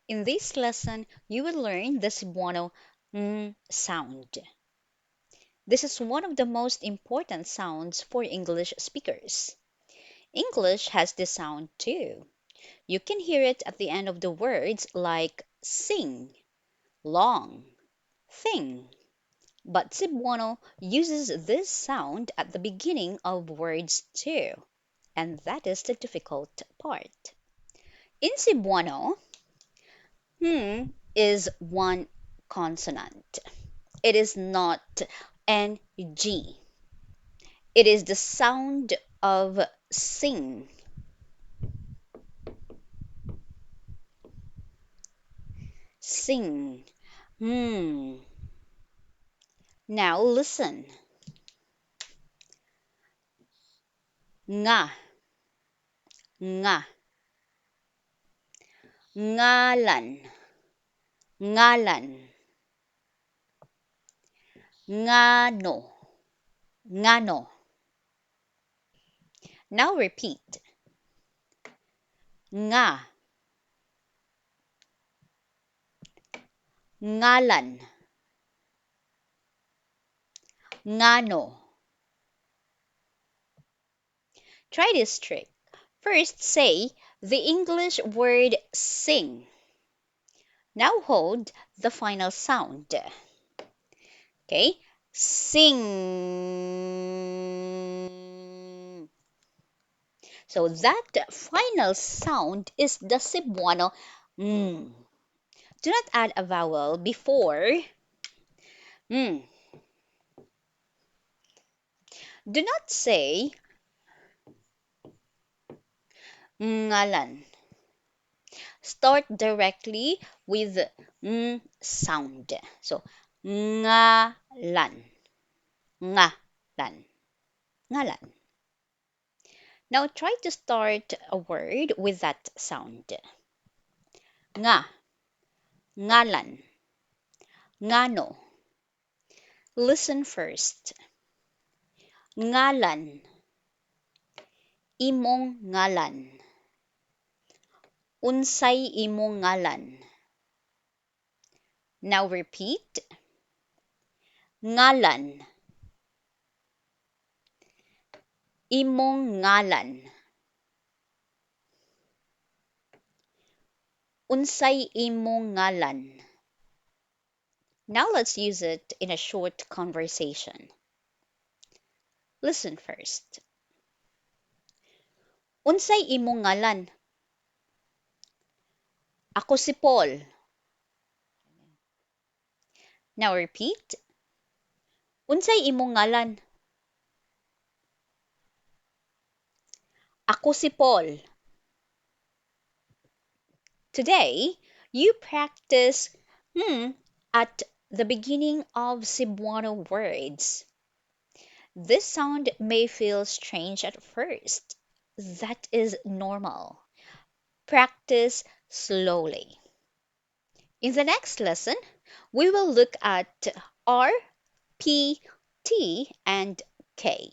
In this lesson, you will learn the Cebuano sound. This is one of the most important sounds for English speakers. English has this sound too. You can hear it at the end of the words like sing, long, thing. But Cebuano uses this sound at the beginning of words too. And that is the difficult part. In Cebuano, is one consonant. It is not ng. It is the sound of sing. Sing. Hmm. Now listen. Nga, nga, ngalan, ngalan, ngano, ngano. Now repeat. Nga, ngalan, ngano. Try this trick. First say the English word sing. Now hold the final sound. Okay? Sing. So that final sound is the Cebuano mm. Do not add a vowel before mm. Do not say ngalan. Start directly with sound. So ngalan, ngalan, ngalan. Now try to start a word with that sound. Nga, ngalan, ngano. Listen first. Ngalan, imong ngalan. Unsay imong ngalan. Now repeat. Ngalan, imong ngalan. Unsay imong ngalan. Now let's use it in a short conversation. Listen first. Unsay imong ngalan? Ako si Paul. Now repeat. Unsay imong ngalan? Ako si Paul. Today, you practice at the beginning of Cebuano words. This sound may feel strange at first. That is normal. Practice slowly. In the next lesson, we will look at R, P, T, and K.